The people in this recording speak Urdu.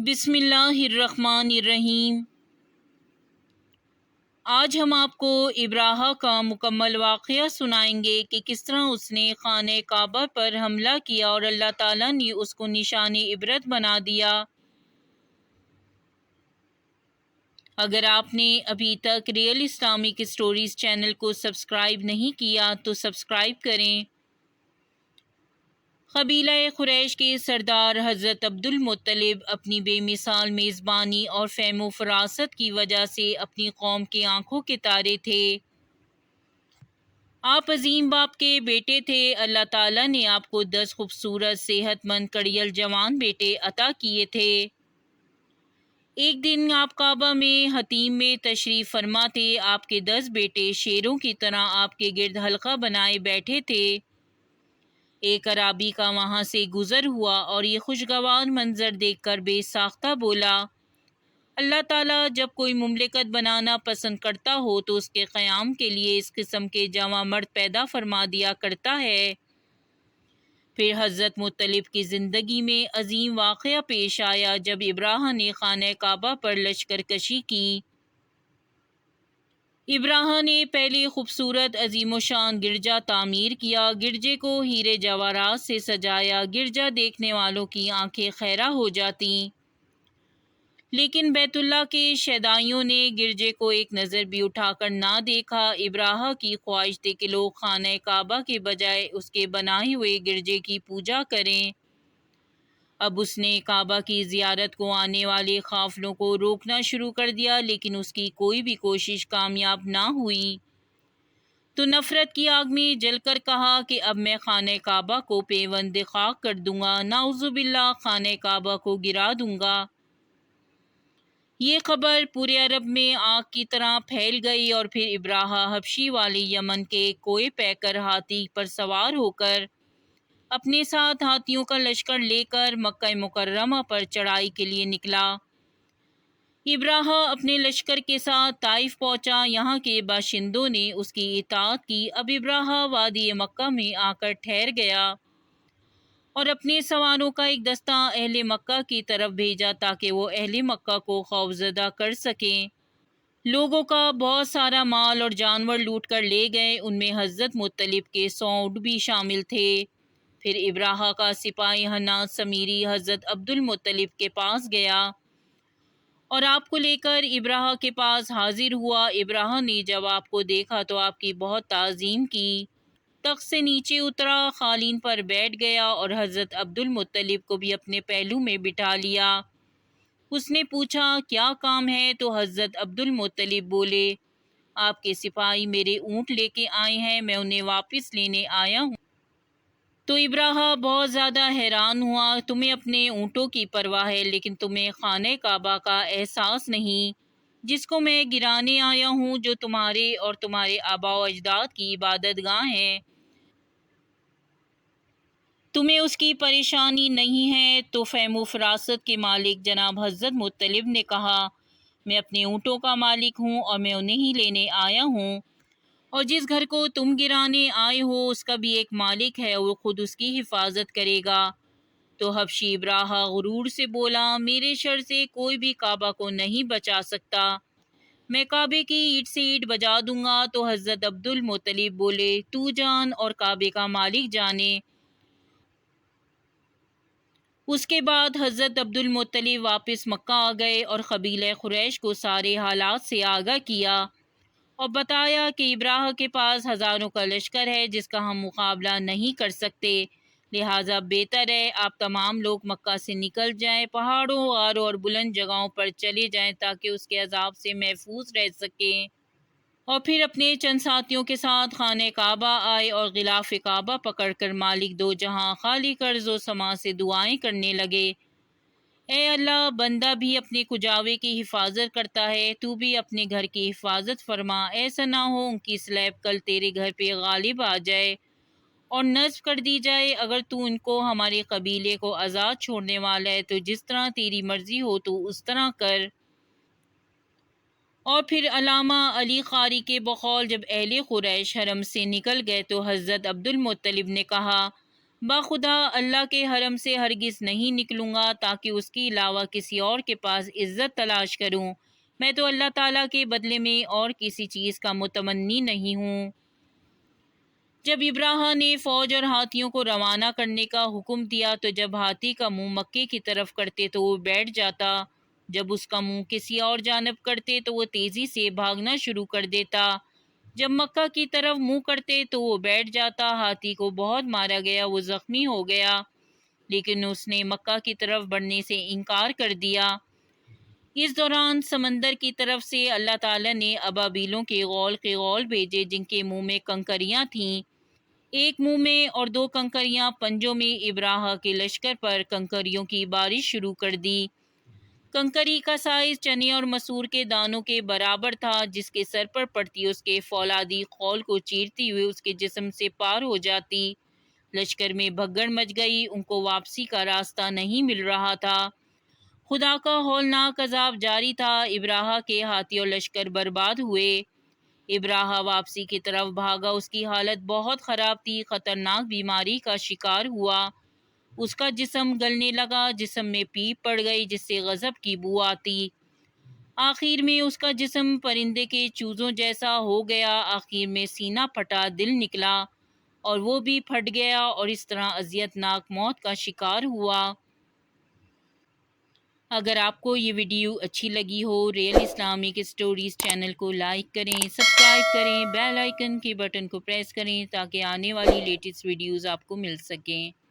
بسم اللہ الرحمن الرحیم۔ آج ہم آپ کو ابراہہ کا مکمل واقعہ سنائیں گے کہ کس طرح اس نے خانہ کعبہ پر حملہ کیا اور اللہ تعالیٰ نے اس کو نشان عبرت بنا دیا۔ اگر آپ نے ابھی تک ریئل اسلامک اسٹوریز چینل کو سبسکرائب نہیں کیا تو سبسکرائب کریں۔ قبیلہ قریش کے سردار حضرت عبد المطلب اپنی بے مثال میزبانی اور فہم و فراست کی وجہ سے اپنی قوم کی آنکھوں کے تارے تھے۔ آپ عظیم باپ کے بیٹے تھے۔ اللہ تعالیٰ نے آپ کو 10 خوبصورت صحت مند کڑیل جوان بیٹے عطا کیے تھے۔ ایک دن آپ کعبہ میں حتیم میں تشریف فرما تھے۔ آپ کے 10 بیٹے شیروں کی طرح آپ کے گرد حلقہ بنائے بیٹھے تھے۔ ایک عرابی کا وہاں سے گزر ہوا اور یہ خوشگوار منظر دیکھ کر بے ساختہ بولا، اللہ تعالیٰ جب کوئی مملکت بنانا پسند کرتا ہو تو اس کے قیام کے لیے اس قسم کے جواں مرد پیدا فرما دیا کرتا ہے۔ پھر حضرت مطلب کی زندگی میں عظیم واقعہ پیش آیا جب ابراہہ نے خانہ کعبہ پر لشکر کشی کی۔ ابراہہ نے پہلے خوبصورت عظیم و شان گرجا تعمیر کیا، گرجے کو ہیرے جواہرات سے سجایا، گرجا دیکھنے والوں کی آنکھیں خیرہ ہو جاتیں۔ لیکن بیت اللہ کے شیدائیوں نے گرجے کو ایک نظر بھی اٹھا کر نہ دیکھا۔ ابراہہ کی خواہش تھی کہ لوگ خانہ کعبہ کے بجائے اس کے بنائے ہوئے گرجے کی پوجا کریں۔ اب اس نے کعبہ کی زیارت کو آنے والے قافلوں کو روکنا شروع کر دیا، لیکن اس کی کوئی بھی کوشش کامیاب نہ ہوئی۔ تو نفرت کی آگ میں جل کر کہا کہ اب میں خانہ کعبہ کو پیوند خاک کر دوں گا، نعوذ باللہ خانہ کعبہ کو گرا دوں گا۔ یہ خبر پورے عرب میں آگ کی طرح پھیل گئی اور پھر ابراہہ حبشی والے یمن کے کوہ پیکر ہاتھی پر سوار ہو کر اپنے ساتھ ہاتھیوں کا لشکر لے کر مکہ مکرمہ پر چڑھائی کے لیے نکلا۔ ابراہہ اپنے لشکر کے ساتھ طائف پہنچا۔ یہاں کے باشندوں نے اس کی اطاعت کی۔ اب ابراہہ وادی مکہ میں آ کر ٹھہر گیا اور اپنے سواروں کا ایک دستہ اہل مکہ کی طرف بھیجا تاکہ وہ اہل مکہ کو خوفزدہ کر سکیں۔ لوگوں کا بہت سارا مال اور جانور لوٹ کر لے گئے، ان میں حضرت مطلب کے 100 اونٹ بھی شامل تھے۔ پھر ابراہہ کا سپاہی حناط سمیری حضرت عبد المطلب کے پاس گیا اور آپ کو لے کر ابراہہ کے پاس حاضر ہوا۔ ابراہہ نے جب آپ کو دیکھا تو آپ کی بہت تعظیم کی، تخت سے نیچے اترا، قالین پر بیٹھ گیا اور حضرت عبد المطلب کو بھی اپنے پہلو میں بٹھا لیا۔ اس نے پوچھا کیا کام ہے؟ تو حضرت عبد المطلب بولے، آپ کے سپاہی میرے اونٹ لے کے آئے ہیں، میں انہیں واپس لینے آیا ہوں۔ تو ابراہہ بہت زیادہ حیران ہوا، تمہیں اپنے اونٹوں کی پرواہ ہے لیکن تمہیں خانہ کعبہ کا احساس نہیں، جس کو میں گرانے آیا ہوں، جو تمہارے اور تمہارے آباء و اجداد کی عبادت گاہ ہے۔ تمہیں اس کی پریشانی نہیں ہے؟ تو فہم و فراست کے مالک جناب حضرت مطلب نے کہا، میں اپنے اونٹوں کا مالک ہوں اور میں انہیں ہی لینے آیا ہوں، اور جس گھر کو تم گرانے آئے ہو اس کا بھی ایک مالک ہے، وہ خود اس کی حفاظت کرے گا۔ تو حبشی ابراہہ غرور سے بولا، میرے شر سے کوئی بھی کعبہ کو نہیں بچا سکتا، میں کعبے کی اینٹ سے اینٹ بجا دوں گا۔ تو حضرت عبد المطلب بولے، تو جان اور کعبے کا مالک جانے۔ اس کے بعد حضرت عبد المطلب واپس مکہ آ گئے اور قبیلہ قریش کو سارے حالات سے آگاہ کیا اور بتایا کہ ابراہہ کے پاس ہزاروں کا لشکر ہے جس کا ہم مقابلہ نہیں کر سکتے، لہٰذا بہتر ہے آپ تمام لوگ مکہ سے نکل جائیں، پہاڑوں، غاروں اور بلند جگہوں پر چلے جائیں تاکہ اس کے عذاب سے محفوظ رہ سکیں۔ اور پھر اپنے چند ساتھیوں کے ساتھ خانہ کعبہ آئے اور غلاف کعبہ پکڑ کر مالک دو جہاں خالی قرض و سما سے دعائیں کرنے لگے، اے اللہ، بندہ بھی اپنے کجاوے کی حفاظت کرتا ہے، تو بھی اپنے گھر کی حفاظت فرما، ایسا نہ ہو ان کی سلیب کل تیرے گھر پہ غالب آ جائے اور نصب کر دی جائے، اگر تو ان کو ہمارے قبیلے کو آزاد چھوڑنے والا ہے تو جس طرح تیری مرضی ہو تو اس طرح کر۔ اور پھر علامہ علی قاری کے بقول جب اہل قریش حرم سے نکل گئے تو حضرت عبد المطلب نے کہا، باخدا اللہ کے حرم سے ہرگز نہیں نکلوں گا تاکہ اس کے علاوہ کسی اور کے پاس عزت تلاش کروں۔ میں تو اللہ تعالیٰ کے بدلے میں اور کسی چیز کا متمنی نہیں ہوں۔ جب ابراہا نے فوج اور ہاتھیوں کو روانہ کرنے کا حکم دیا تو جب ہاتھی کا منہ مکے کی طرف کرتے تو وہ بیٹھ جاتا، جب اس کا منہ کسی اور جانب کرتے تو وہ تیزی سے بھاگنا شروع کر دیتا، جب مکہ کی طرف منہ کرتے تو وہ بیٹھ جاتا۔ ہاتھی کو بہت مارا گیا، وہ زخمی ہو گیا، لیکن اس نے مکہ کی طرف بڑھنے سے انکار کر دیا۔ اس دوران سمندر کی طرف سے اللہ تعالیٰ نے ابابیلوں کے غول بھیجے جن کے منہ میں کنکریاں تھیں، ایک منہ میں اور دو کنکریاں پنجوں میں۔ ابراہا کے لشکر پر کنکریوں کی بارش شروع کر دی۔ کنکری کا سائز چنے اور مسور کے دانوں کے برابر تھا، جس کے سر پر پڑتی اس کے فولادی خول کو چیرتی ہوئے اس کے جسم سے پار ہو جاتی۔ لشکر میں بھگڑ مچ گئی، ان کو واپسی کا راستہ نہیں مل رہا تھا۔ خدا کا ہولناک عذاب جاری تھا، ابراہا کے ہاتھی اور لشکر برباد ہوئے۔ ابراہا واپسی کی طرف بھاگا، اس کی حالت بہت خراب تھی، خطرناک بیماری کا شکار ہوا، اس کا جسم گلنے لگا، جسم میں پیپ پڑ گئی جس سے غضب کی بو آتی، آخر میں اس کا جسم پرندے کے چوزوں جیسا ہو گیا، آخر میں سینہ پھٹا، دل نکلا اور وہ بھی پھٹ گیا اور اس طرح اذیت ناک موت کا شکار ہوا۔ اگر آپ کو یہ ویڈیو اچھی لگی ہو، ریئل اسلامک اسٹوریز چینل کو لائک کریں، سبسکرائب کریں، بیل آئیکن کے بٹن کو پریس کریں تاکہ آنے والی لیٹسٹ ویڈیوز آپ کو مل سکیں۔